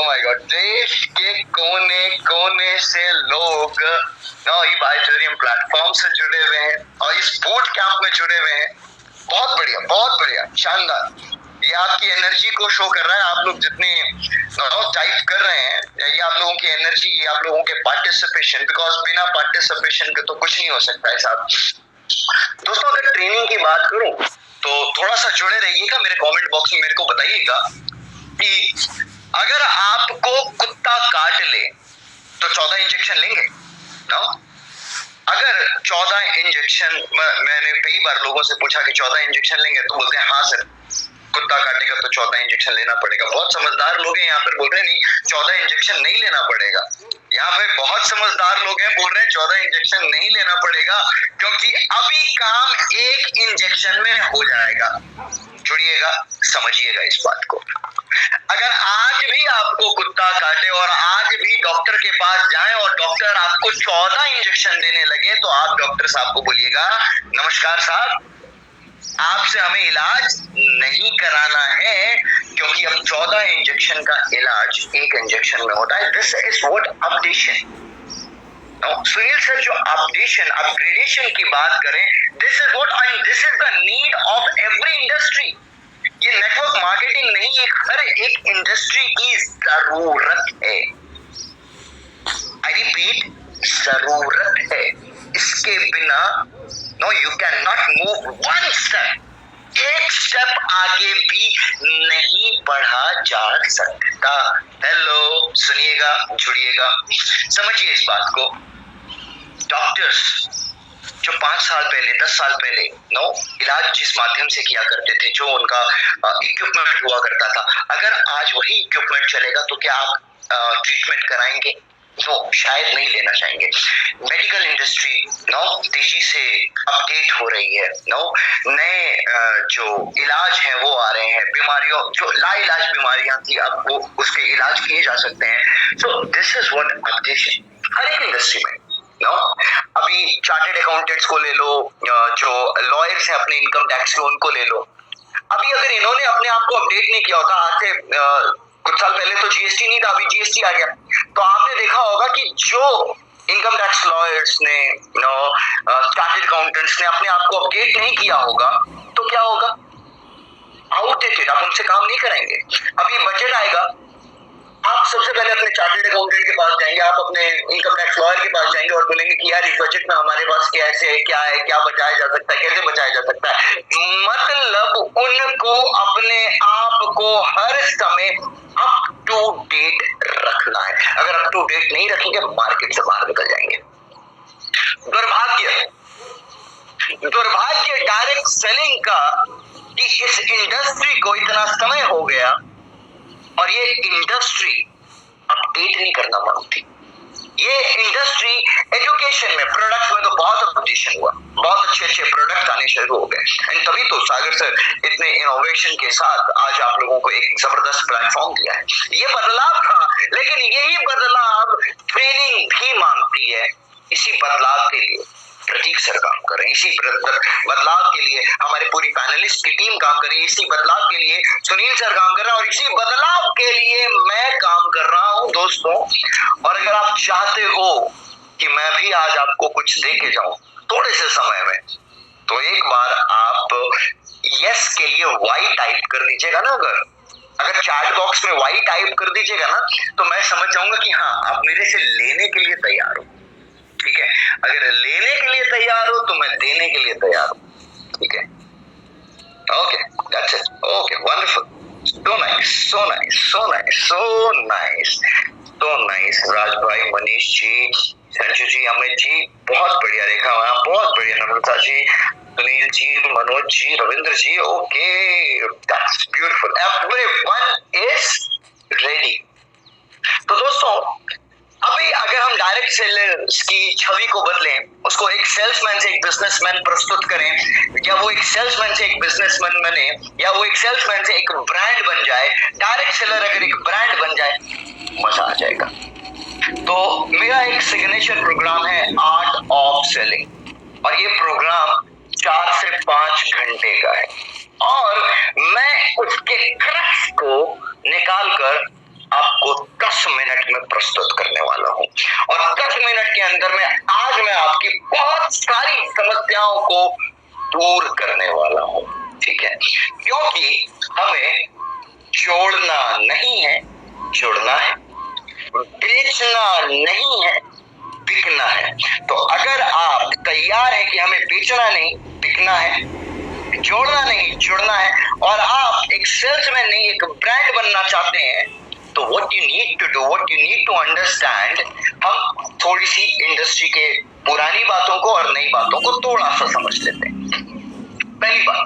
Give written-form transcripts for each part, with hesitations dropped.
My God, देश के कोने कोने से लोग ई-बाइथेरियम प्लेटफॉर्म से जुड़े हुए हैं और इस बूट कैंप में जुड़े हुए हैं। बहुत बढ़िया, शानदार। ये आपकी एनर्जी को शो कर रहा है। आप लोग जितने टाइप कर रहे हैं, ये आप लोगों की एनर्जी, ये आप लोगों के पार्टिसिपेशन, बिकॉज बिना पार्टिसिपेशन के तो कुछ नहीं हो सकता है साहब। दोस्तों, अगर ट्रेनिंग की बात करूं तो थोड़ा सा जुड़े रहिएगा, मेरे कमेंट बॉक्स में मेरे को बताइएगा कि अगर आपको कुत्ता काट ले तो 14 इंजेक्शन लेंगे ना? अगर 14 इंजेक्शन, मैंने कई बार लोगों से पूछा कि 14 इंजेक्शन लेंगे, तो बोलते हैं हाँ सर, कुत्ता काटेगा तो 14 इंजेक्शन लेना पड़ेगा। बहुत समझदार लोग हैं यहाँ पर, बोल रहे हैं नहीं 14 इंजेक्शन नहीं लेना पड़ेगा। यहाँ पे बहुत समझदार लोग हैं, बोल रहे हैं 14 इंजेक्शन नहीं लेना पड़ेगा, क्योंकि अभी काम एक इंजेक्शन में हो जाएगा। जुड़िएगा, समझिएगा इस बात को। अगर आज भी आपको कुत्ता काटे और आज भी डॉक्टर के पास जाएं और डॉक्टर आपको 14 इंजेक्शन देने लगे, तो आप डॉक्टर साहब को बोलिएगा, नमस्कार साहब, आपसे हमें इलाज नहीं कराना है, क्योंकि अब 14 इंजेक्शन का इलाज एक इंजेक्शन में होता है। This is what updation. Sunil sir जो अपग्रेडेशन की बात करें, this is what and this is the need of every industry. ये नेटवर्क मार्केटिंग नहीं, ये हर एक इंडस्ट्री की जरूरत है। आई रिपीट, जरूरत है। इसके बिना no you can not move one step, एक स्टेप आगे भी नहीं बढ़ा जा सकता। हेलो, सुनिएगा, जुड़िएगा, समझिए इस बात को। डॉक्टर्स जो 5 साल पहले, 10 साल पहले इलाज जिस माध्यम से किया करते थे, जो उनका इक्विपमेंट हुआ करता था, अगर आज वही इक्विपमेंट चलेगा तो क्या आप ट्रीटमेंट कराएंगे? तो शायद नहीं लेना चाहेंगे। मेडिकल इंडस्ट्री तेजी से अपडेट हो रही है। नए जो इलाज हैं वो आ रहे हैं। बीमारियों, जो लाइलाज बीमारियां थी, अब वो उसके इलाज किए जा सकते हैं। So this is what updation हर एक इंडस्ट्री में। अभी चार्टेड अकाउंटेंट्स को ले लो, जो लॉयर्स हैं अपने इनकम टैक्स के, उनको ले लो। अभी अगर इन्होंने अपने आप को अपडेट नहीं किया होता, आज से कुछ साल पहले तो जीएसटी नहीं था, अभी जीएसटी आ गया, तो आपने देखा होगा कि जो इनकम टैक्स लॉयर्स ने, चार्टेड अकाउंटेंट्स ने अपने आप को अपडेट नहीं किया होगा, तो क्या होगा? आउटडेटेड, आप उनसे काम नहीं करेंगे। अभी बजट आएगा, आप सबसे पहले अपने चार्टेड अकाउंटेंट के पास जाएंगे, आप अपने इनकम टैक्स लॉयर के पास जाएंगे और बोलेंगे कि यार इस बजट में हमारे पास कैसे है, क्या है, क्या बचाया जा सकता है, कैसे बचाया जा सकता है। मतलब उनको अपने आप को हर समय अप टू डेट रखना है। अगर अप टू डेट नहीं रखेंगे, मार्केट से बाहर निकल जाएंगे। दुर्भाग्य डायरेक्ट सेलिंग का कि इस इंडस्ट्री को इतना समय हो गया और ये इंडस्ट्री अपडेट नहीं करना मानती। ये इंडस्ट्री एजुकेशन में, प्रोडक्ट में तो बहुत अपडेशन हुआ, बहुत अच्छे प्रोडक्ट आने शुरू हो गए, एंड तभी तो सागर सर इतने इनोवेशन के साथ आज आप लोगों को एक जबरदस्त प्लेटफॉर्म दिया है। ये बदलाव था, लेकिन यही बदलाव ट्रेनिंग भी मांगती है। इसी बदलाव के लिए प्रतीक सर काम कर रहे हैं, इसी बदलाव के लिए हमारे पूरी पैनलिस्ट की टीम काम कर रही है, इसी बदलाव के लिए सुनील सर काम कर रहे हैं और इसी बदलाव के लिए मैं काम कर रहा हूं दोस्तों। और अगर आप चाहते हो कि मैं भी आज आपको कुछ दे के जाऊं थोड़े से समय में, तो एक बार आप यस के लिए वाई टाइप कर दीजिएगा ना। अगर चैट बॉक्स में वाई टाइप कर दीजिएगा ना, तो मैं समझ जाऊंगा कि हाँ, आप मेरे से लेने के लिए तैयार हो। ठीक है, अगर लेने के लिए तैयार हो तो मैं देने के लिए तैयार हूं। ठीक है, okay, that's it. Okay, wonderful, so nice, so nice, so nice, so nice, so nice. Raj भाई, मनीष जी, संजू जी, अमित जी, बहुत बढ़िया रेखा, बहुत बढ़िया Namrata ji, Sunil ji, Manoj ji, Ravindra ji, okay, that's beautiful. Everyone is ready. तो दोस्तों, अभी अगर हम डायरेक्ट सेलर्स की छवि को बदलें, उसको एक सेल्समैन से एक बिजनेसमैन प्रस्तुत करें, या वो एक सेल्समैन से एक बिजनेसमैन बने, या वो एक सेल्समैन से एक ब्रांड बन जाए, डायरेक्ट सेलर अगर एक ब्रांड बन जाए, मजा आ जाएगा। तो मेरा एक सिग्नेचर प्रोग्राम है आर्ट ऑफ सेलिंग, और ये प्रोग्राम 4 से 5 घंटे का है, और मैं उसके क्रक्स को निकाल कर आपको मिनट में प्रस्तुत करने वाला हूँ। और 10 मिनट के अंदर में आज मैं आपकी बहुत सारी समस्याओं को दूर करने वाला हूँ, ठीक है? क्योंकि हमें जोड़ना नहीं है, जुड़ना है, बेचना नहीं है, बिकना है। तो अगर आप तैयार हैं कि हमें बेचना नहीं, बिकना है, जोड़ना नहीं, जुड़ना है, और आप एक सेल्समैन नहीं एक ब्रांड बनना चाहते हैं, तो what you need to do, what you need to understand, हम थोड़ी सी इंडस्ट्री के पुरानी बातों को और नई बातों को थोड़ा सा समझ लेते हैं। पहली बात,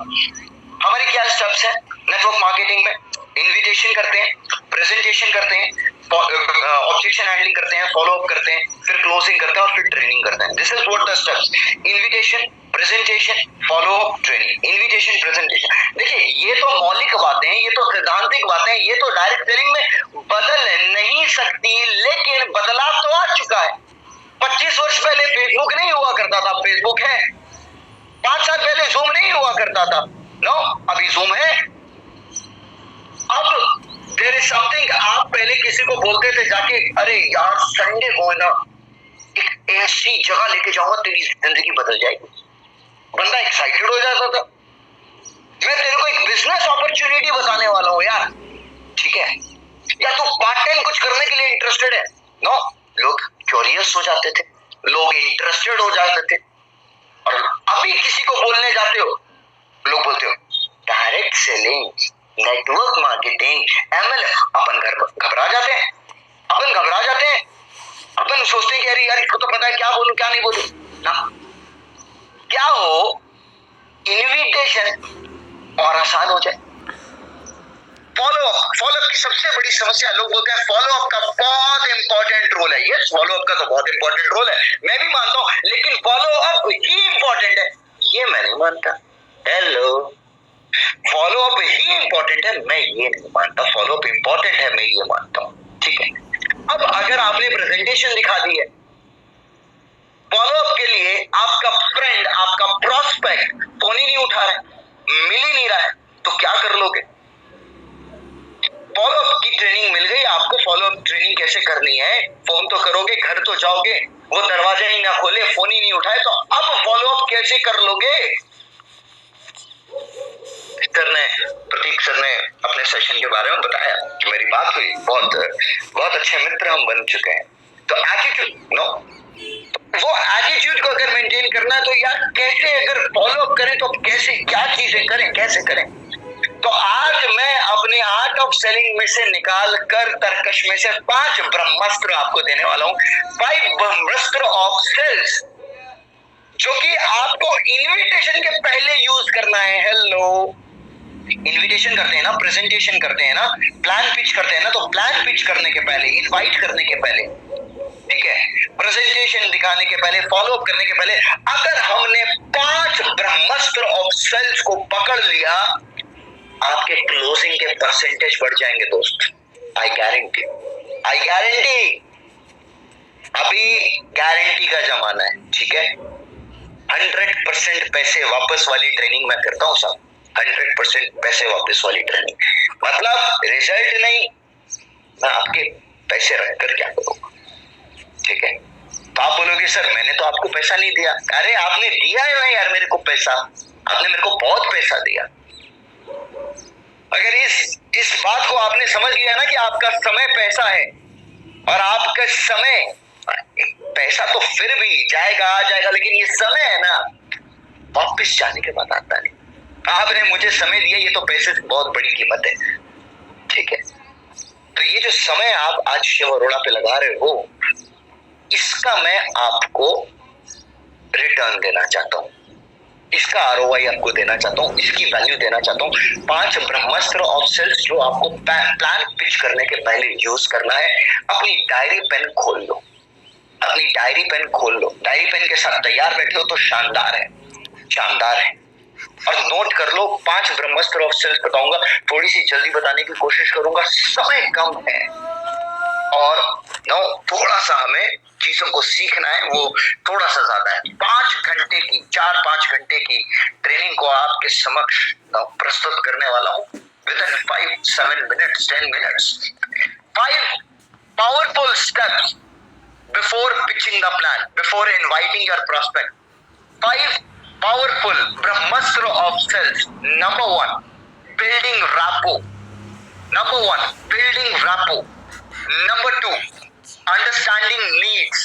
हमारे क्या स्टेप्स हैं नेटवर्क मार्केटिंग में? इन्विटेशन करते हैं, प्रेजेंटेशन करते हैं, ऑब्जेक्शन हैंडलिंग करते हैं, फॉलो अप करते हैं, फिर क्लोजिंग करते हैं और फिर ट्रेनिंग करते हैं। This is what the steps: invitation, presentation, follow up, training. Invitation, presentation, देखिए ये तो मौलिक बातें हैं, ये तो सैद्धांतिक बातें हैं, ये तो डायरेक्ट सेलिंग में बदल नहीं सकती, लेकिन बदलाव तो आ चुका है। 25 वर्ष पहले फेसबुक नहीं हुआ करता था, फेसबुक है। 5 साल पहले जूम नहीं हुआ करता था, नो, अभी जूम है। अब देयर इज समथिंग, आप पहले किसी को बोलते थे जाके, अरे यार संडे को है ना एक ऐसी जगह लेके जाऊंगा तेरी जिंदगी बदल जाएगी, बंदा एक्साइटेड हो जाता था। मैं तेरे को एक बिजनेस अपॉर्चुनिटी बताने वाला हूं यार, ठीक है? या तू पार्ट टाइम कुछ करने के लिए इंटरेस्टेड है? नो, लोग क्यूरियस हो जाते थे, लोग इंटरेस्टेड हो जाते थे। और अभी किसी को बोलने जाते हो, लोग बोलते हो direct selling, network marketing, MLM, अपन घबरा जाते हैं, अपन सोचते हैं कि अरे यार इसको तो पता है, क्या बोलूं क्या नहीं बोलूं ना। क्या हो इन्विटेशन और आसान हो जाए। फॉलो अप की सबसे बड़ी समस्या, लोग बोलते हैं फॉलो अप का बहुत इंपॉर्टेंट रोल है। यस, फॉलो अप का तो बहुत इंपॉर्टेंट रोल है, मैं भी मानता हूं, लेकिन फॉलो अप ही इंपॉर्टेंट है ये मैं नहीं मानता। हेलो, फॉलो अप ही इंपॉर्टेंट है, मैं ये नहीं मानता। फॉलो अप इंपॉर्टेंट है, मैं ये मानता हूं, ठीक है? अब अगर आपने प्रेजेंटेशन दिखा दी है, फॉलो अप के लिए आपका फ्रेंड, आपका प्रोस्पेक्ट फोन ही नहीं उठा रहा है, मिल ही नहीं रहा है, तो क्या कर लोगे? फॉलो अप की ट्रेनिंग मिल गई आपको, फॉलो अप ट्रेनिंग कैसे करनी है, फोन तो करोगे, घर तो जाओगे, वो दरवाजा ही ना खोले, फोन ही नहीं उठाए, तो अब फॉलो अप कैसे कर लोगे? प्रतीक सर ने अपने सेशन के बारे में बताया कि मेरी बात हुई, बहुत अच्छे मित्र हम बन चुके हैं। तो एटीट्यूड, नो, वो एटीट्यूड को अगर मेंटेन करना है तो यार कैसे, अगर फॉलो अप करें तो कैसे, क्या चीजें करें, कैसे करें? तो आज मैं अपने आर्ट ऑफ सेलिंग में से निकाल कर तर्कश में से 5 ब्रह्मास्त्र आपको देने वाला हूं। 5 ब्रह्मास्त्र ऑफ सेल्स, जो कि आपको इन्विटेशन के पहले यूज करना है। हेलो, इन्विटेशन करते हैं ना, प्रेजेंटेशन करते हैं ना, प्लान पिच करते हैं ना, तो प्लान पिच करने के पहले, इनवाइट करने के पहले, ठीक है, प्रेजेंटेशन दिखाने के पहले, फॉलो अप करने के पहले, अगर हमने 5 ब्रह्मास्त्र ऑफ सेल्स को पकड़ लिया, आपके क्लोजिंग के परसेंटेज बढ़ जाएंगे दोस्त। आई गारंटी, अभी गारंटी का जमाना है, ठीक है? 100% पैसे वापस वाली ट्रेनिंग मैं करता हूं साहब, 100% पैसे वापस वाली ट्रेनिंग, मतलब रिजल्ट नहीं, मैं आपके पैसे रखकर क्या करूंगा, ठीक है? तो आप बोलोगे सर मैंने तो आपको पैसा नहीं दिया। अरे आपने दिया है ना यार मेरे को पैसा, आपने मेरे को बहुत पैसा दिया। अगर इस बात को आपने समझ लिया ना कि आपका समय पैसा है, और आपका समय, पैसा तो फिर भी जाएगा आ जाएगा, लेकिन ये समय है ना वापस जाने के बाद आता नहीं। आपने मुझे समय दिया, ये तो पैसे से बहुत बड़ी कीमत है, ठीक है? तो ये जो समय आप आज शिव अरोड़ा पे लगा रहे हो, इसका मैं आपको रिटर्न देना चाहता हूं, इसका आरओआई आपको देना चाहता हूं, इसकी वैल्यू देना चाहता हूं। 5 ब्रह्मास्त्र ऑफ सेल्स जो आपको प्लान पिच करने के पहले यूज करना है। अपनी डायरी पेन खोल लो, अपनी डायरी पेन खोल लो, डायरी पेन के साथ तैयार बैठे हो तो शानदार है, शानदार है। और नोट कर लो, 5 ब्रह्मास्त्र ऑफ सेल्स बताऊंगा, थोड़ी सी जल्दी बताने की कोशिश करूंगा, समय कम है और थोड़ा सा हमें चीजों को सीखना है, वो थोड़ा सा ज्यादा है। 4-5 घंटे की ट्रेनिंग को आपके समक्ष प्रस्तुत करने वाला हूं with in 5-7 minutes, 10 minutes. 5 powerful steps before pitching the plan, before inviting your prospect. 5 powerful Brahmastra of sales. Number 1, building rapport. Number 1, building rapport. Number 2, understanding needs.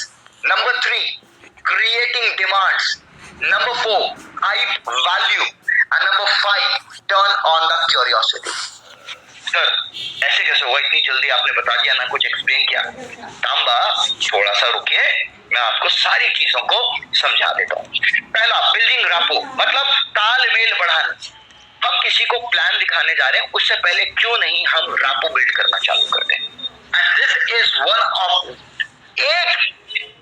Number 3, creating demands. Number 4, hype value. And number 5, turn on the curiosity. Sir ऐसे कैसे हुआ, इतनी जल्दी आपने बता दिया, ना कुछ एक्सप्लेन किया। तांबा थोड़ा सा रुकिए, मैं आपको सारी चीजों को समझा देता हूँ। पहला, बिल्डिंग रैपो मतलब तालमेल बढ़ाना। हम किसी को प्लान दिखाने जा रहे हैं, उससे पहले क्यों नहीं हम रैपो बिल्ड करना चालू कर दें। And this is one of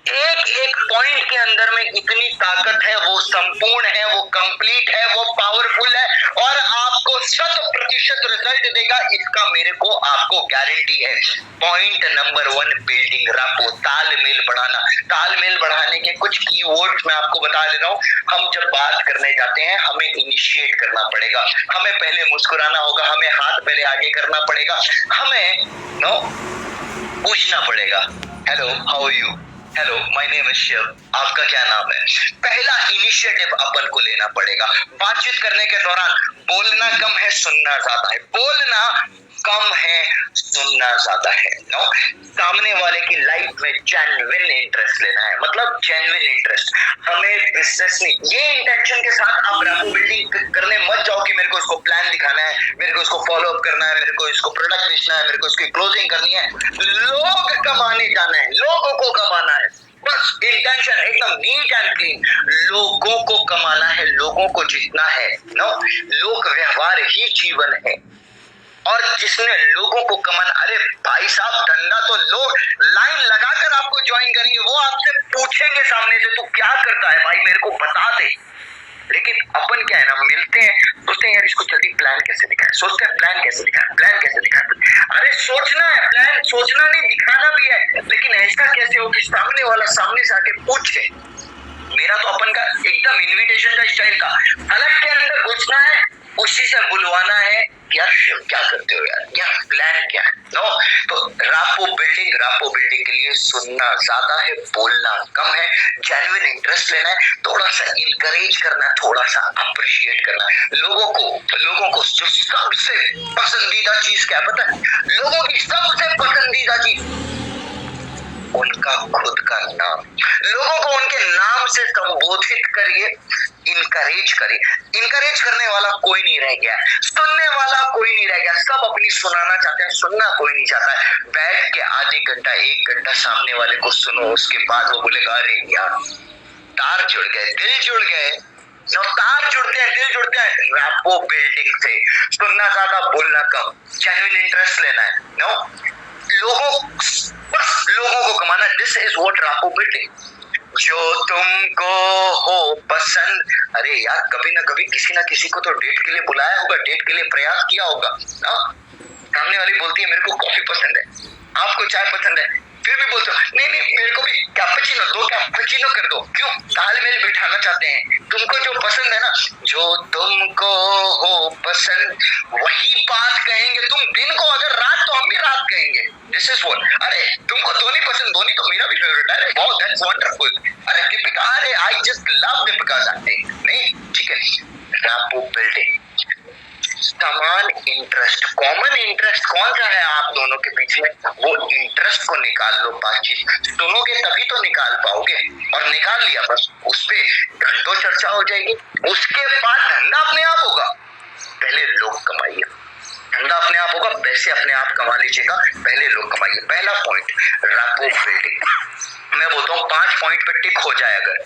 एक पॉइंट के अंदर में इतनी ताकत है, वो संपूर्ण है, वो कंप्लीट है, वो पावरफुल है और आपको 100% रिजल्ट देगा, इसका मेरे को आपको गारंटी है। पॉइंट नंबर 1, बिल्डिंग रैपो, तालमेल बढ़ाना। तालमेल बढ़ाने के कुछ कीवर्ड्स मैं आपको बता दे रहा हूँ। हम जब बात करने जाते हैं, हमें इनिशिएट करना पड़ेगा, हमें पहले मुस्कुराना होगा, हमें हाथ पहले आगे करना पड़ेगा, हमें पूछना पड़ेगा, hello how are you, hello my name is Shiv, आपका क्या नाम है। पहला इनिशिएटिव अपन को लेना पड़ेगा। बातचीत करने के दौरान बोलना कम है, सुनना ज्यादा है। बोलना कम है, सुनना ज्यादा है। नो, सामने वाले की लाइफ में जेन्युइन इंटरेस्ट लेना है, मतलब जेन्युइन इंटरेस्ट। हमें बिजनेस में ये इंटेंशन के साथ आप रैपो बिल्डिंग करने मत जाओ कि मेरे को इसको प्लान दिखाना है, मेरे को इसको फॉलो अप करना है, मेरे को इसको प्रोडक्ट बेचना है, मेरे को इसकी क्लोजिंग करनी है। लोग कमाने जाना है, लोगों को कमाना है, बस इंटेंशन एकदम नीट एंड क्लीन। लोगों को कमाना है, लोगों को जीतना है। नो, लोक व्यवहार ही जीवन है और जिसने लोगों को कमाना, अरे भाई साहब, धंधा तो लोग लाइन लगाकर आपको ज्वाइन करेंगे, वो आपसे पूछेंगे सामने से, तू क्या करता है भाई, मेरे को बता दे। लेकिन अपन क्या है ना, मिलते हैं, सोचते हैं यार इसको जल्दी प्लान कैसे दिखाएं, सोचते हैं प्लान कैसे दिखाएं, प्लान कैसे दिखाएं। अरे सोचना है, प्लान सोचना नहीं, दिखाना भी है, लेकिन ऐसा कैसे हो कि सामने वाला सामने से आके पूछे। मेरा तो अपन का एकदम इन्विटेशन का स्टाइल था, अलग के अंदर घुसना है, उसी से बुलवाना है, यार क्या करते हो यार, क्या प्लान क्या है। नो, तो रैपो बिल्डिंग के लिए सुनना ज्यादा है, बोलना कम है, जेन्युइन इंटरेस्ट लेना है, थोड़ा सा इनकरेज करना है, थोड़ा सा अप्रिशिएट करना है। लोगों को जो सबसे पसंदीदा चीज क्या पता है, लोगों की सबसे पसंदीदा चीज उनका खुद का नाम। लोगों को उनके नाम से संबोधित करिए, इनकरेज करिए। इनकरेज करने वाला कोई नहीं रह गया, सुनने वाला कोई नहीं रह गया, सब अपनी सुनाना चाहते हैं, सुनना कोई नहीं चाहता है। बैठ के आधे घंटा 1 घंटा सामने वाले को सुनो, उसके बाद वो बोलेगा अरे यार तार जुड़ गए, दिल जुड़ गए। तार जुड़ते हैं, दिल जुड़ते हैं रैपो बिल्डिंग से। सुनना ज्यादा, बोलना कम, जेन्युइन इंटरेस्ट लेना है। लोगों को कमाना। This is what rapport building. जो तुमको हो पसंद, अरे यार कभी ना कभी किसी ना किसी को तो डेट के लिए बुलाया होगा, डेट के लिए प्रयास किया होगा। सामने वाली बोलती है मेरे को कॉफी पसंद है, आपको चाय पसंद है, फिर भी बोलते हो नहीं मेरे को भी कैपुचिनो, 2 कैपुचिनो कर दो। क्यों? तालमेल बिठाना चाहते हैं। तुमको जो पसंद है ना, जो तुमको हो पसंद, वही बात कहेंगे तुम दिन को, अगर रात तो हम भी रात कहेंगे। This is what. अरे तुमको धोनी पसंद, धोनी तो मेरा भी फेवरेट है। अरे वाओ दैट्स वंडरफुल। अरे दीपिका, अरे आई जस्ट लव दीपिका's एक्टिंग। नहीं, ठीक है। रैपो बिल्डिंग, समान इंटरेस्ट, कॉमन इंटरेस्ट कौन सा है आप दोनों के बीच में, वो इंटरेस्ट को निकाल लो। बातचीत सुनोगे तभी तो निकाल पाओगे, और निकाल लिया बस उस पे घंटों चर्चा हो जाएगी। उसके बाद धंधा अपने आप होगा। पहले लोग कमाइए, धंधा अपने आप होगा, पैसे अपने आप कमा लीजिएगा, पहले लोग कमाइए। पहला पॉइंट रैपो बिल्डिंग। मैं बोलता हूँ 5 पॉइंट पे टिक हो जाए अगर,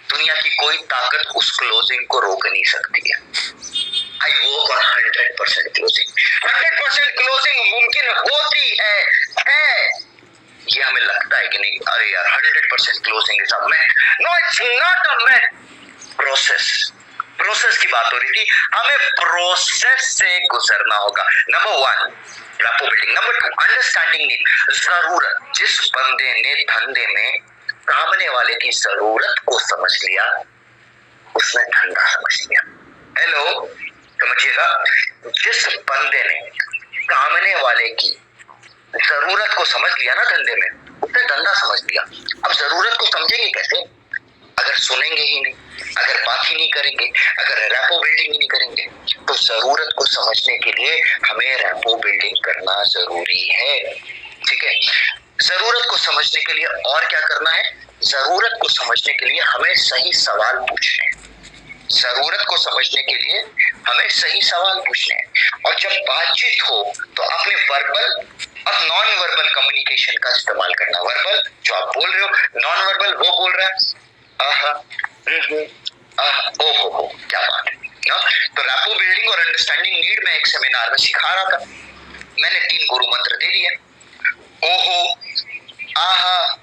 दुनिया की कोई ताकत उस क्लोजिंग को रोक नहीं सकती है। I work on 100% closing. 100% closing मुमकिन होती है। ये हमें लगता है कि नहीं, अरे यार 100% closing is a math. No, it's not a math. Process की बात हो रही थी, हमें प्रोसेस से गुजरना होगा। Number 1 rapport building. Number 2 understanding need, जरूरत। जिस बंदे ने धंधे में सामने वाले की जरूरत को समझ लिया, उसने धंधा समझ लिया। हेलो, समझिएगा, जिस बंदे ने सामने वाले की जरूरत को समझ लिया ना धंधे में, उसने धंधा समझ लिया। अब जरूरत को समझेंगे कैसे? अगर सुनेंगे ही नहीं, अगर बात ही नहीं करेंगे, अगर रैपो बिल्डिंग ही नहीं करेंगे। तो जरूरत को समझने के लिए हमें रैपो बिल्डिंग करना जरूरी है। ठीक है, जरूरत को समझने के लिए और क्या करना है? जरूरत को समझने के लिए हमें सही सवाल पूछने हैं। जरूरत को समझने के लिए हमें सही सवाल पूछने हैं। और जब बातचीत हो तो अपने वर्बल और नॉन वर्बल कम्युनिकेशन का इस्तेमाल करना। वर्बल जो आप बोल रहे हो, नॉन वर्बल वो बोल रहा है आहा, ओहो, क्या बात है ना। तो रैपो बिल्डिंग और अंडरस्टैंडिंग नीड में एक सेमिनार में सिखा रहा था। मैंने 3 गुरु मंत्र दे दिए। ओहो, आहा,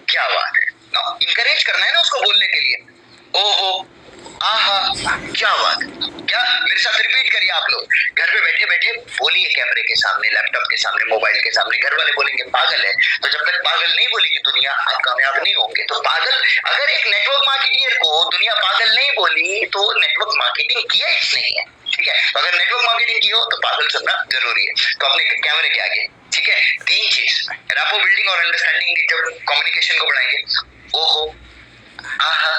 क्या बात है ना, इंकरेज करना है ना उसको बोलने के लिए। ओहो, आहा, क्या बात है। क्या मेरे साथ रिपीट करिए आप लोग, घर पे बैठे बैठे बोलिए, कैमरे के सामने, लैपटॉप के सामने, मोबाइल के सामने। घर वाले बोलेंगे पागल है, तो जब तक पागल नहीं बोलेगी दुनिया, आप कामयाब नहीं होंगे। तो पागल, अगर एक नेटवर्क मार्केटियर को दुनिया पागल नहीं बोली तो नेटवर्क मार्केटिंग किया ही नहीं है। ठीक है, तो अगर नेटवर्क मार्केटिंग की हो तो पागल सुनना जरूरी है। तो अपने कैमरे के आगे, ठीक है, 3 चीज, रैपो बिल्डिंग और अंडरस्टैंडिंग की जब कम्युनिकेशन को बढ़ाएंगे। ओहो, आहा,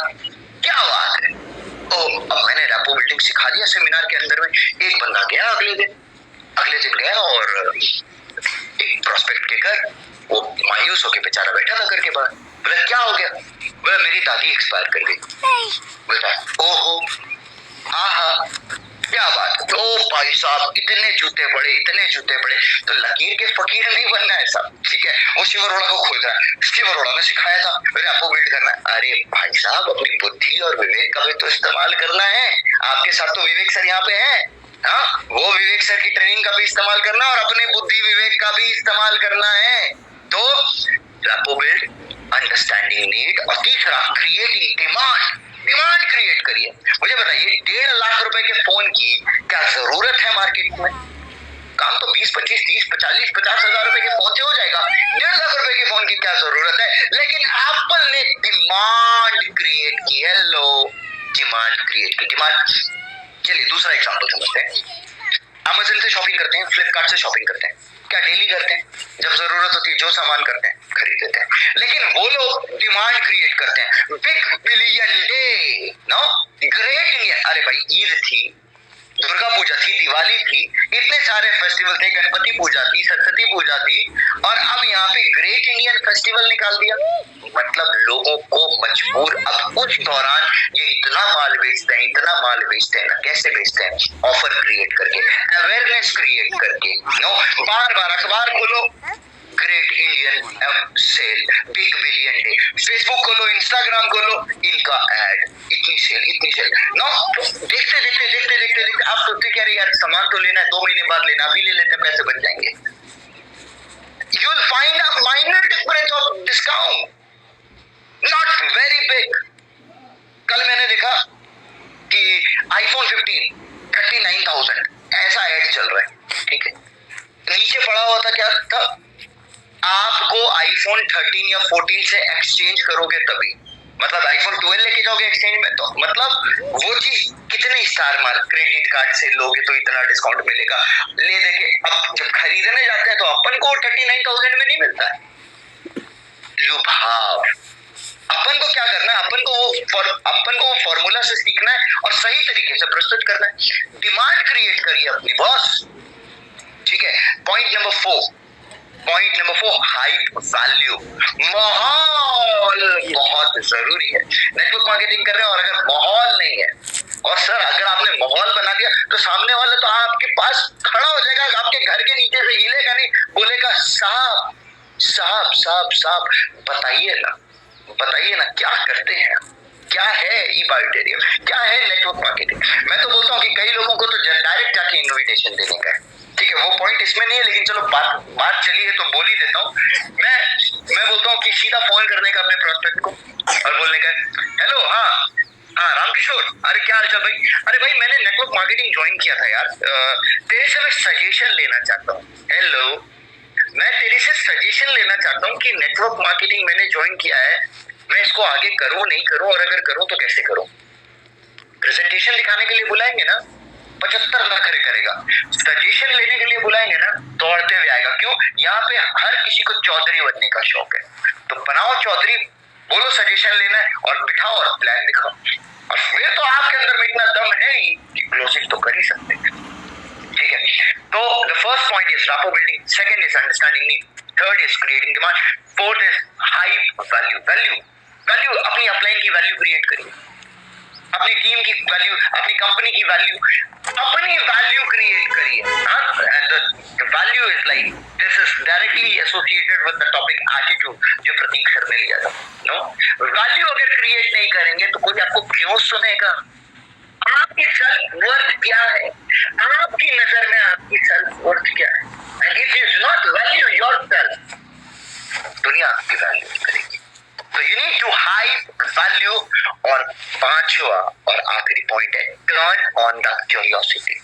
क्या बात है। अब मैंने रैपो बिल्डिंग सिखा दिया सेमिनार के अंदर में। एक बंदा गया अगले दिन गया और एक प्रोस्पेक्ट के घर, वो मायूस होकर बेचारा बैठा था घर के बाहर। बोला क्या हो गया? बोला मेरी दादी एक्सपायर कर गई। बोला ओहो, आहा, क्या बात। तो भाई साहब इतने जूते पड़े। तो लकीर के फकीर नहीं बनना है साहब, ठीक है। वो शिवरोड़ा को खोल रहा है, शिवरोड़ा ने सिखाया था फिर आपको बिल्ड करना है। अरे भाई साहब, अपनी बुद्धि और विवेक का भी तो इस्तेमाल करना है। आपके साथ तो विवेक सर यहाँ पे है, हाँ, वो विवेक सर की ट्रेनिंग का भी इस्तेमाल करना और अपने बुद्धि विवेक का भी इस्तेमाल करना है। तो रैपो बिल्ड, अंडरस्टैंडिंग नीड, और तीसरा क्रिएटिंग डिमांड क्रिएट करिए। मुझे बताइए 1.5 लाख रुपए के फोन की क्या जरूरत है मार्केट में? काम तो 20, 25, 30, 40, 50 हजार रुपए के फोन से हो जाएगा। 1.5 लाख रुपए के फोन की क्या जरूरत है? लेकिन एप्पल ने डिमांड क्रिएट की है। लो, डिमांड क्रिएट की, डिमांड। चलिए दूसरा एग्जांपल समझते हैं। अमेज़न से शॉपिंग करते हैं, फ्लिपकार्ट से शॉपिंग करते हैं, क्या डेली करते हैं? जब जरूरत होती है जो सामान करते हैं खरीद लेते हैं। लेकिन वो लोग डिमांड क्रिएट करते हैं, big billion day, no, great Indian. अरे भाई, ईद थी, दुर्गा पूजा थी, दिवाली थी, इतने सारे फेस्टिवल थे, गणपति पूजा थी, सरस्वती पूजा थी, और अब यहाँ पे ग्रेट इंडियन फेस्टिवल निकाल दिया। मतलब लोगों को मजबूर, अब उस दौरान ये इतना माल बेचते हैं ना, कैसे बेचते हैं? ऑफर क्रिएट करके, अवेयरनेस क्रिएट करके, नो, बार बार अखबार खोलो, great Indian sale, big billion day, Facebook खोलो, इंस्टाग्राम खोलो, इनका एड, इतनी सेल, नो, देखते आप सोचते क्या यार, सामान तो लेना है, 2 महीने बाद लेना, अभी ले लेते, पैसे बच जाएंगे। You will find a minor difference of discount, not very big. कल मैंने देखा कि आईफोन 15 39,000 ऐसा एड चल रहा है, ठीक है। नीचे पड़ा हुआ था, क्या था? आपको आईफोन 13 या 14 से एक्सचेंज करोगे तभी, मतलब आईफोन 12 लेके जाओगे एक्सचेंज में, तो मतलब वो चीज कितने स्टार मार्क क्रेडिट कार्ड से लोगे तो इतना डिस्काउंट मिलेगा। ले देके अब जब खरीदने जाते हैं तो अपन को 39,000 में नहीं मिलता है। लुभाव। अपन को क्या करना है? अपन को वो फॉर्मूला से सीखना है और सही तरीके से प्रस्तुत करना है। डिमांड क्रिएट करिए अपनी बॉस, ठीक है। Point number 4, hype value. माहौल बहुत जरूरी है। नेटवर्क मार्केटिंग कर रहे हैं और अगर माहौल नहीं है, और सर अगर आपने माहौल बना दिया तो सामने वाला तो आपके पास खड़ा हो जाएगा, आपके घर के नीचे से हिलेगा नहीं, बोलेगा साहब साहब साहब साहब, बताइए ना क्या करते हैं, क्या है ई बायोटेरियम, क्या है नेटवर्क मार्केटिंग। मैं तो बोलता हूँ कि कई लोगों को तो डायरेक्ट जाके इन्विटेशन देने का है, ठीक है। वो पॉइंट इसमें नहीं है, लेकिन चलो बात चली है तो बोल ही देता हूँ। मैं बोलता हूँ कि सीधा फोन करने का अपने प्रोस्पेक्ट को और बोलने का, हेलो, हाँ रामकिशोर, अरे क्या हाल चाल भाई? अरे भाई मैंने नेटवर्क मार्केटिंग ज्वाइन किया था यार, तेरे से मैं सजेशन लेना चाहता हूँ। हेलो, मैं तेरे से सजेशन लेना चाहता हूँ कि नेटवर्क मार्केटिंग मैंने ज्वाइन किया है, मैं इसको आगे करूँ नहीं करूँ, और अगर करूँ तो कैसे करूँ? प्रेजेंटेशन दिखाने के लिए बुलाएंगे ना, 75 नखरे करेगा। सजेशन लेने के लिए बुलाएंगे ना, दौड़ते हुए आएगा। क्यों? यहाँ पे हर किसी को चौधरी बनने का शौक है। तो बनाओ चौधरी, बोलो सजेशन लेना है और बिठाओ और प्लान दिखाओ, और फिर तो आपके अंदर में इतना दम है ही कि क्लोजिंग तो कर ही सकते हैं। ठीक है, तो the first point is rapport building, second is understanding need, third is creating demand, fourth is hype value. Value अपनी अपलाइन की वैल्यू क्रिएट करिए, अपनी टीम की वैल्यू, अपनी कंपनी की वैल्यू, अपनी वैल्यू क्रिएट करिए। And the value is like, this is directly associated with the topic attitude जो प्रतीक सर ने लिया था। नो, वैल्यू अगर क्रिएट नहीं करेंगे तो कोई आपको क्यों सुनेगा? आपकी सेल्फ वर्थ क्या है? आपकी नजर में आपकी सेल्फ वर्थ क्या है? And if you do not value yourself, दुनिया आपकी वैल्यू नहीं करेगी। तो you need to hype value. और पांचवा और आखिरी पॉइंट है टर्न ऑन द क्यूरियोसिटी।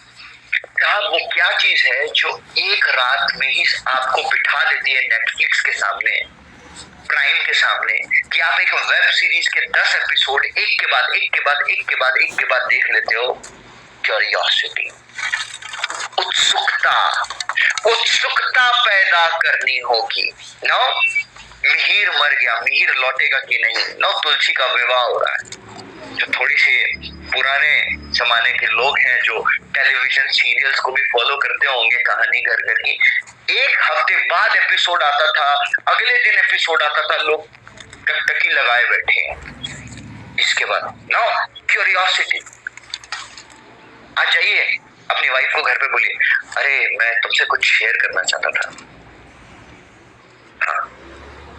साहब वो क्या चीज है जो एक रात में ही आपको बिठा देती है नेटफ्लिक्स के सामने, प्राइम के सामने, कि आप एक वेब सीरीज के 10 एपिसोड एक के बाद एक देख लेते हो? क्यूरियोसिटी, उत्सुकता पैदा करनी होगी। नो, मिहिर मर गया, मिहिर लौटेगा कि नहीं? नो, तुलसी का विवाह हो रहा है। जो थोड़ी सी पुराने जमाने के लोग हैं जो टेलीविजन सीरियल्स को भी फॉलो करते होंगे, कहानी घर घर की, एक हफ्ते बाद एपिसोड आता था, अगले दिन एपिसोड आता था, लोग टकटकी लगाए बैठे हैं। इसके बाद नो क्यूरियोसिटी। आज जाइए अपनी वाइफ को घर पे बोलिए, अरे मैं तुमसे कुछ शेयर करना चाहता था। हाँ,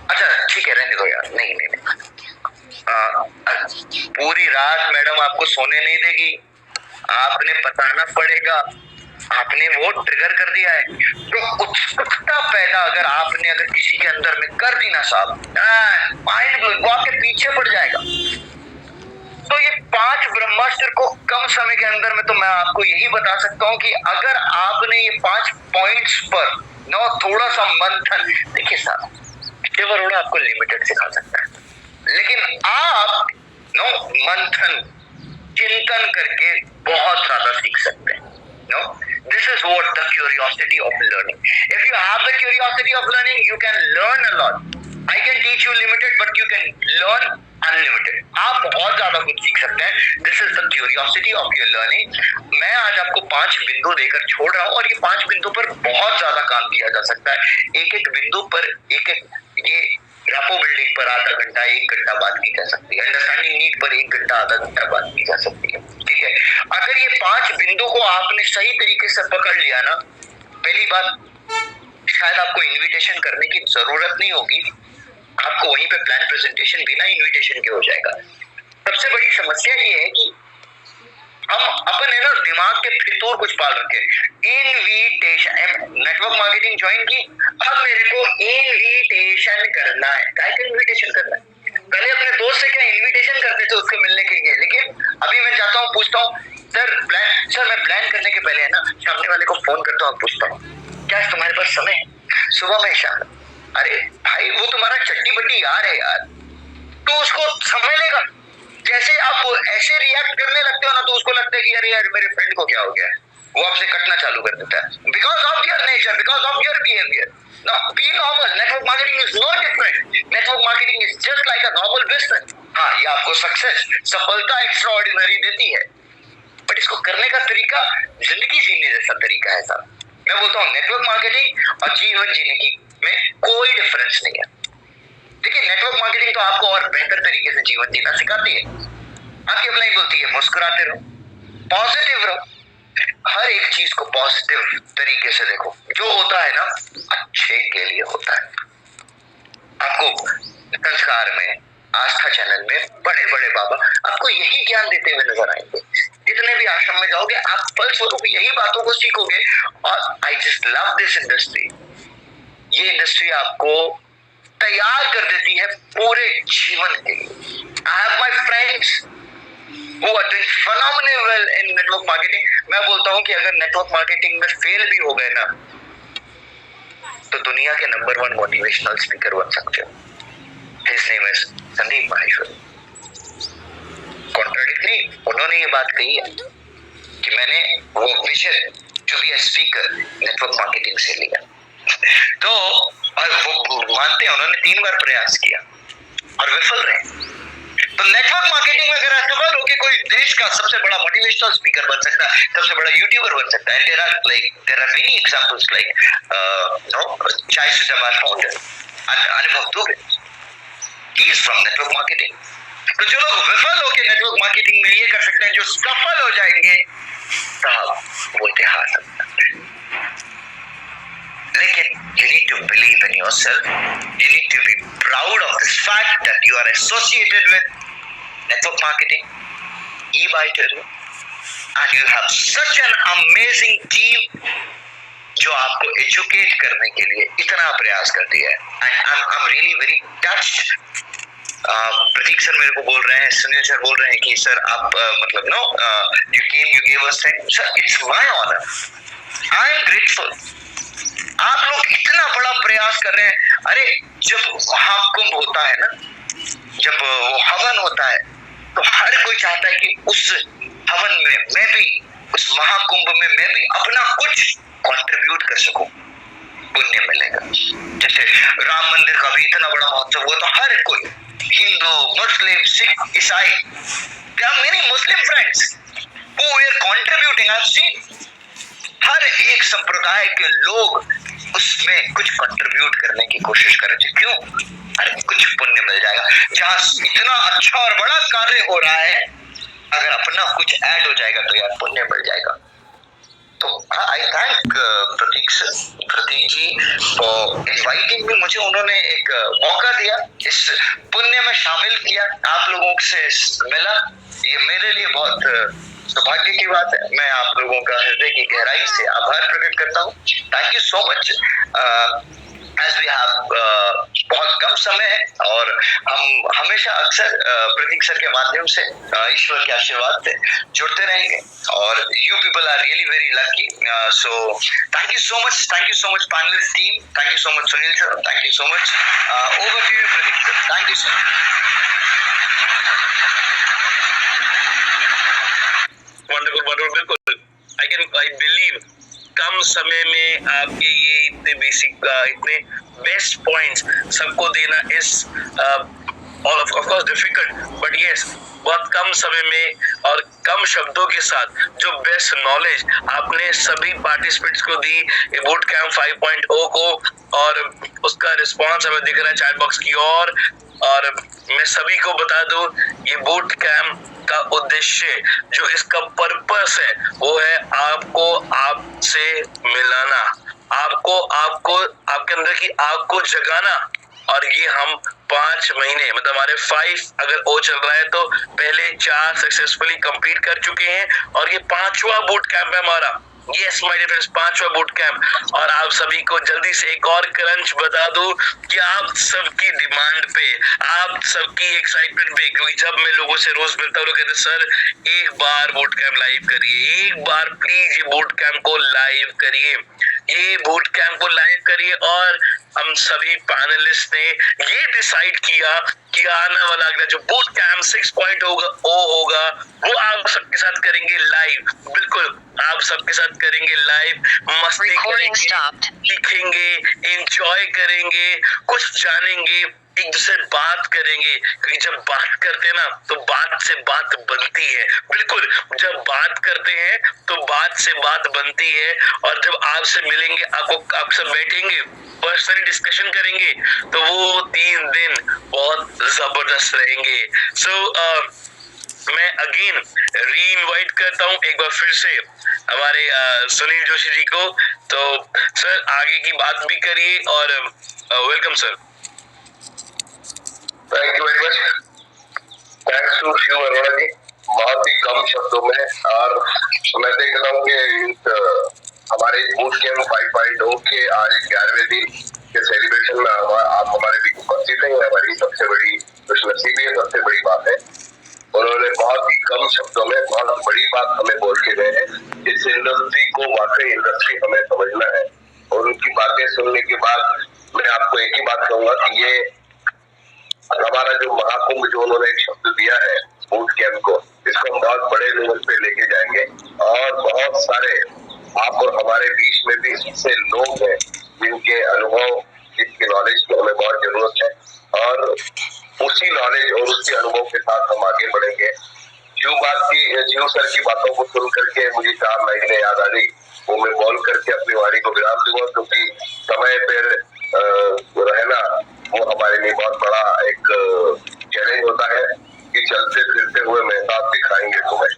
अच्छा ठीक है, रहने दो यार। नहीं, पूरी रात मैडम आपको सोने नहीं देगी, आपने बताना पड़ेगा, आपने वो ट्रिगर कर दिया है। तो उत्सुकता पैदा अगर किसी के अंदर में कर दी ना साहब, माइंड ब्लोइंग, वो आपके पीछे पड़ जाएगा। तो ये 5 ब्रह्मास्त्र को कम समय के अंदर में तो मैं आपको यही बता सकता हूँ कि अगर आपने ये 5 पॉइंट्स पर नो थोड़ा सा मंथन, देखिए साहब शिव अरोड़ा आपको लिमिटेड सिखा सकता है, लेकिन आप नो मंथन चिंतन करके बहुत ज्यादा सीख सकते हैं। No, this is what the curiosity of learning. If you have the curiosity of learning, you can learn a lot. I can teach you limited, but you can learn unlimited. आप बहुत ज्यादा कुछ सीख सकते हैं। This is the curiosity of your learning. मैं आज आपको 5 बिंदु देकर छोड़ रहा हूँ, और ये 5 बिंदु पर बहुत ज्यादा काम किया जा सकता है। एक बिंदु पर ये रैपो बिल्डिंग पर आधा घंटा 1 घंटा बात की जा सकती है, अंडरस्टैंडिंग नीड पर 1 घंटा आधा घंटा बात की जा सकती है। ठीक है, अगर ये 5 बिंदु को आपने सही तरीके से पकड़ लिया ना, पहली बात शायद आपको इनविटेशन करने की जरूरत नहीं होगी, आपको वहीं पे प्लान प्रेजेंटेशन बिना इनविटेशन के हो जाएगा। सबसे बड़ी समस्या ये है कि हम अपन है ना दिमाग के फितूर कुछ पाल रखे। इनविटेशन, नेटवर्क मार्केटिंग ज्वाइन की, अब मेरे को इनविटेशन करना है। क्या इनविटेशन करना है? पहले अपने दोस्त से क्या इनविटेशन करते थे उसको मिलने के लिए, लेकिन अभी मैं जाता हूँ, पूछता हूँ सर मैं प्लान करने के पहले है ना सामने वाले को फोन करता हूँ, पूछता हूँ क्या तुम्हारे पास समय है, सुबह में शाम। अरे भाई वो तुम्हारा चट्टी बट्टी यार है यार, तो उसको समय लेगा। जैसे आप ऐसे रिएक्ट करने लगते हो ना, तो उसको लगता है कि अरे यार मेरे फ्रेंड को क्या हो गया है, वो आपसे कटना चालू कर देता है। Because of your nature, because of your behaviour. Now, be normal. Network marketing is no different. Network marketing is just like a normal business. हाँ, ये आपको सफलता एक्स्ट्राऑर्डिनरी देती है, बट इसको करने का तरीका जिंदगी जीने जैसा तरीका है साहब। मैं बोलता हूँ नेटवर्क मार्केटिंग और जीवन जीने की में कोई डिफरेंस नहीं है। देखिए, नेटवर्क मार्केटिंग तो आपको और बेहतर तरीके से जीवन जीना सिखाती है। आपकी अपलाइन बोलती है मुस्कुराते रहो, पॉजिटिव रहो, हर एक चीज को पॉजिटिव तरीके से देखो। जो होता है ना अच्छे के लिए होता है। आपको संस्कार में, आस्था चैनल में बड़े बड़े बाबा आपको यही ज्ञान देते हुए नजर आएंगे। जितने भी आश्रम में जाओगे आप फलस्वरूप यही बातों को सीखोगे। और I just love this industry. ये इंडस्ट्री आपको तैयार कर देती है पूरे जीवन के लिए। I have my friends who are doing phenomenally well in network marketing. मैं बोलता हूँ कि अगर नेटवर्क मार्केटिंग में फेल भी हो गए ना, तो दुनिया के नंबर 1 मोटिवेशनल स्पीकर बन सकते हो। His name is Sandeep Maheshwari. Contradict नहीं, उन्होंने ये बात कही है। कि मैंने वो vision to be a speaker network marketing से लिया। तो और वो मानते हैं, उन्होंने 3 बार प्रयास किया और विफल रहे। तो नेटवर्क मार्केटिंग में अगर सफल हो कि कोई देश का सबसे बड़ा मोटिवेशनल स्पीकर बन सकता है, सबसे बड़ा यूट्यूबर बन सकता है, देयर आर मेनी एग्जांपल्स चाय सुजाबाद फाउंडर अनुभव Dubey, he is from network marketing. तो जो लोग विफल होकर नेटवर्क मार्केटिंग में ये कर सकते हैं, जो सफल हो जाएंगे, साहब वो इतिहास है। लेकिन you need to believe in yourself. You need to be proud of this fact that you are associated with network marketing, e-biter, and you have such an amazing team जो आपको एजुकेट करने के लिए इतना प्रयास करती है। And I'm really very touched. Prateek sir मेरे को बोल रहे हैं, सुनील सर बोल रहे हैं कि सर आप मतलब you gave us things. Sir, it's my honor. I am grateful. आप लोग इतना बड़ा प्रयास कर रहे हैं। अरे जब महाकुंभ होता है ना, जब वो हवन होता है, तो हर कोई चाहता है कि उस हवन में मैं भी, उस महाकुंभ में मैं भी अपना कुछ कंट्रीब्यूट कर सकूं, पुण्य मिलेगा। जैसे राम मंदिर का भी इतना बड़ा महोत्सव हुआ, तो हर कोई हिंदू, मुस्लिम, सिख, ईसाई, there are many Muslim friends who were contributing. I've seen हर एक संप्रदाय के लोग उसमें कुछ कंट्रीब्यूट करने की कोशिश करें। क्यों? अरे कुछ पुण्य मिल जाएगा। जहां इतना अच्छा और बड़ा कार्य हो रहा है, अगर अपना कुछ ऐड हो जाएगा तो यार पुण्य मिल जाएगा। तो I thank Prateek ji for inviting me. मुझे उन्होंने एक मौका दिया, इस पुण्य में शामिल किया, आप लोगों से मिला, ये मेरे लिए बहुत सौभाग्य की बात है। मैं आप लोगों का हृदय की गहराई से आभार प्रकट करता हूँ। Thank you so much. As we have बहुत कम समय है और हम हमेशा अक्सर प्रतीक सर के माध्यम से ईश्वर के आशीर्वाद से जुड़ते रहेंगे और you people are really very lucky. So thank you so much panelist team, thank you so much Sunil sir, thank you so much. Over to you Prateek sir, thank you so much. Wonderful, बिल्कुल। I believe कम समय में आपके ये इतने basic, इतने best points सबको देना इस of course difficult, but yes बहुत कम समय में और कम शब्दों के साथ जो बेस्ट नॉलेज आपने सभी पार्टिसिपेंट्स को दी बूट कैंप 5.0 को, और उसका रिस्पॉन्स हमें दिख रहा है चैट बॉक्स की ओर। और मैं सभी को बता दूं, ये बूट कैंप का उद्देश्य, जो इसका पर्पस है, वो है आपको आपसे मिलाना, आपको आपके अंदर की आग को जगाना। और ये हम 5 महीने, मतलब हमारे 5 अगर ओ चल रहा है तो पहले 4 सक्सेसफुली कंप्लीट कर चुके हैं और ये 5वां बूट कैंप है हमारा। यस माय डियर फ्रेंड्स, 5वां बूट कैंप। और आप सभी को जल्दी से एक और क्रंच बता दूं कि आप सबकी डिमांड पे, आप सबकी एक्साइटमेंट पे, क्योंकि जब मैं लोगों से रोज मिलता हूँ, लोग कहते हैं सर एक बार बूट कैंप लाइव करिए, एक बार प्लीज ये बूट कैंप को लाइव करिए, ये बूट कैंप को लाइव करिए। और हम सभी पैनलिस्ट ने ये डिसाइड किया कि आने वाला अगला जो बूट कैंप 6.0 होगा वो आप सबके साथ करेंगे लाइव। बिल्कुल आप सबके साथ करेंगे लाइव, मस्ती करेंगे, सीखेंगे, एंजॉय करेंगे, कुछ जानेंगे, एक दूसरे बात करेंगे, क्योंकि जब बात करते हैं ना तो बात से बात बनती है। बिल्कुल जब बात करते हैं तो बात से बात बनती है। और जब आपसे मिलेंगे, आपसे बैठेंगे, पर्सनली डिस्कशन करेंगे, तो वो 3 दिन बहुत जबरदस्त रहेंगे। मैं अगेन री इनवाइट करता हूँ एक बार फिर से हमारे सुनील जोशी जी को। तो सर आगे की बात भी करिए और welcome sir. Thank you very much. Thanks to Shiv Arora ji. बहुत ही कम शब्दों में, और मैं देख रहा हूँ कि हमारे बूट कैंप 5.0 के आज 11वें दिन के सेलिब्रेशन में आप हमारे बीच उपस्थित हैं। हमारी सबसे बड़ी खुशनसीबी है, सबसे बड़ी बात है। उन्होंने बहुत ही कम शब्दों में बहुत बड़ी बात हमें बोल के गए हैं। इस इंडस्ट्री को वाकई इंडस्ट्री हमें समझना है, और उनकी बातें सुनने के बाद मैं आपको एक ही बात कहूंगा कि ये हमारा जो महाकुंभ, जो उन्होंने एक शब्द दिया है बूट कैंप को, इसको हम बहुत बड़े लेवल पे लेके जाएंगे और बहुत सारे आप और हमारे बीच में भी ऐसे लोग हैं जिनके अनुभव, जिनके नॉलेज की हमें बहुत जरूरत है और उसी नॉलेज और उसके अनुभव के साथ हम आगे बढ़ेंगे। शिव सर की बातों को सुन करके मुझे 4 लाइनें याद आ गई, वो मैं बोल करके अपनी वाणी को विराम दूंगा, क्योंकि समय पर रहना वो हमारे लिए बहुत बड़ा एक चैलेंज होता है कि चलते फिरते हुए मेहताब दिखाएंगे तुम्हें,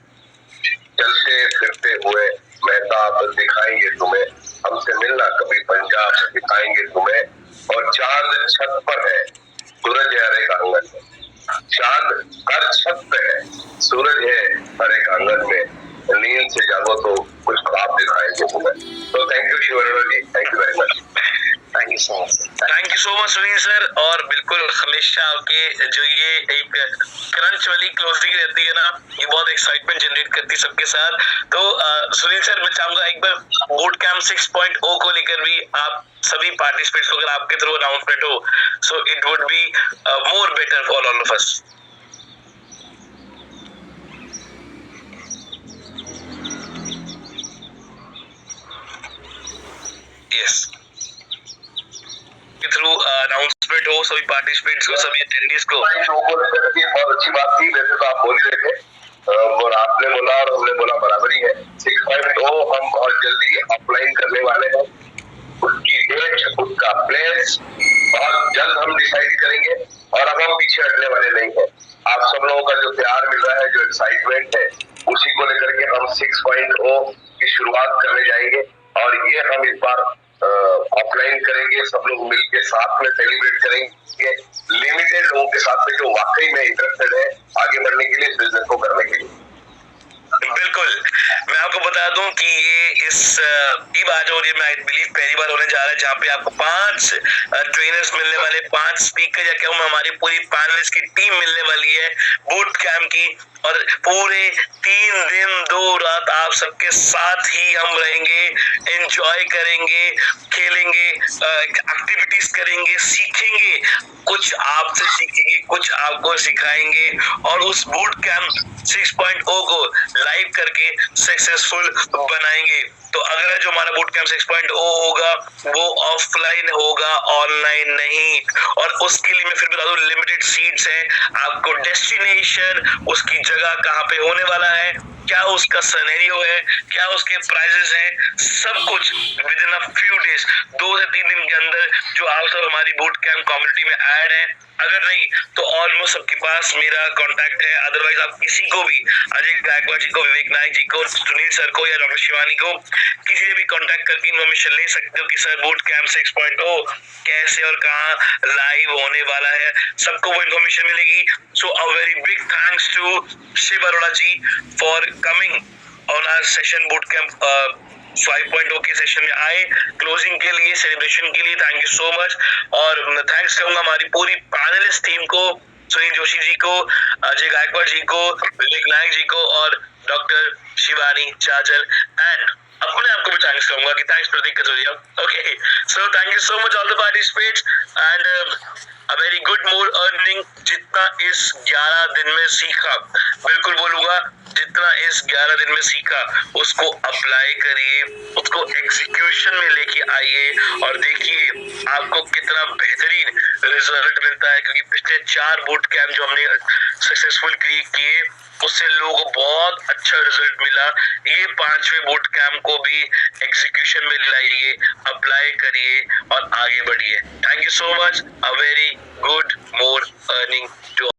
चलते फिरते हुए मेहताब दिखाएंगे तुम्हें, हमसे मिलना कभी पंजाब दिखाएंगे तुम्हें। और चांद छत पर है, सूरज है हर एक आंगन में, चांद हर छत पे है, सूरज है हर एक आंगन में, नींद से जागो तो कुछ ख्वाब दिखाएंगे तुम्हें। तो thank you Shiv Arora ji, thank you very much. Thank you so much. Thank you so much Sunil sir. और बिल्कुल हमेशा आपके जो ये एक क्रंच वाली क्लोजिंग रहती है ना, ये बहुत एक्साइटमेंट जनरेट करती है सबके साथ। तो सुनील सर, मैं चाहूंगा एक बार बूट कैंप 6.0 को लेकर भी आप सभी पार्टिसिपेट्स को अगर आपके थ्रू अनाउंसमेंट हो, so it would be more better for all of us. Yes, के थ्रू अनाउंसमेंट हो सभी पार्टिसिपेंट्स को, सभी अटेंडीज को। शो को लेकर के बहुत अच्छी बात थी, वैसे तो आप बोल ही रहे थे और आपने बोला और हमने बोला बराबरी है। 6.0 हम बहुत जल्दी ऑफलाइन करने वाले हैं, उसकी डेट, उसका प्लेस बहुत जल्द हम डिसाइड करेंगे और अब हम पीछे हटने वाले नहीं है। आप सब लोगों का जो प्यार मिल रहा है, जो एक्साइटमेंट है, उसी को लेकर के हम 6.0 की शुरुआत करने जाएंगे और ये हम इस बार ऑफलाइन करेंगे, सब लोग मिलके साथ में सेलिब्रेट करेंगे, लिमिटेड लोगों के साथ में जो वाकई में इंटरेस्टेड है आगे बढ़ने के लिए, इस बिजनेस को करने के लिए। बिल्कुल, मैं आपको बता दूं कि ये इस बात हो रही है, मैं आई बिलीव पहली बार होने जा रहा है जहाँ पे आपको 5 ट्रेनर्स मिलने वाले, 5 स्पीकर या कहूँ हमारी पूरी पैनलिस्ट की टीम मिलने वाली है बूट कैंप की। और पूरे 3 दिन 2 रात आप सबके साथ ही हम रहेंगे, एंजॉय करेंगे, खेलेंगे, एक्टिविटीज करेंगे, सीखेंगे, कुछ आपसे सीखेंगे, कुछ आपको सिखाएंगे और उस बूट कैंप 6.0 को लाइव करके सक्सेसफुल बनाएंगे। तो अगर जो हमारा बूट कैंप 6.0 होगा वो ऑफलाइन होगा, ऑनलाइन नहीं। और उसके लिए मैं फिर बता दूं, लिमिटेड सीट्स हैं, आपको डेस्टिनेशन, उसकी जगह कहाँ पे होने वाला है, क्या उसका सिनेरियो है, क्या उसके प्राइजेस हैं, सब कुछ with in a few days, 2 से 3 दिन के अंदर जो आप सब हमारी बूट कैंप कम्युनिटी में ऐड है। अगर नहीं तो ऑलमोस्ट सबके पास मेरा कांटेक्ट है, अदरवाइज आप किसी को भी, अजय गायकवाड़ जी को, विवेक नायक जी को, सुनील सर को या डॉक्टर शिवानी को, किसी से भी कांटेक्ट करके इन्फॉर्मेशन ले सकते हो कि सर बूट कैंप 6.0 कैसे और कहाँ लाइव होने वाला है, सबको वो इन्फॉर्मेशन मिलेगी। So a very big thanks to Shiv Arora ji for coming on our session boot camp 5.0 के सेशन में आए क्लोजिंग के लिए, सेलिब्रेशन के लिए। Thank you so much. और थैंक्स करूंगा हमारी पूरी पैनलिस्ट टीम को, सुनील जोशी जी को, अजय गायकवाड़ जी को, विवेक नायक जी को और डॉक्टर शिवानी चाचल, एंड अपने आप को भी थैंक्स करूंगा कि thanks Prateek Kathoria. Okay, so thank you so much all the participates and a very good morning. जितना इस 11 दिन में सीखा, बिल्कुल बोलूंगा, जितना इस 11 दिन में सीखा उसको अप्लाई करिए, उसको एग्जीक्यूशन में लेके आइए और देखिए आपको कितना बेहतरीन रिजल्ट मिलता है। क्योंकि पिछले 4 बूट कैंप जो हमने सक्सेसफुल किए उससे लोगों को बहुत अच्छा रिजल्ट मिला। ये 5वें बूट कैंप को भी एग्जीक्यूशन में लाइए, अप्लाई करिए और आगे बढ़िए। Thank you so much. A very good morning to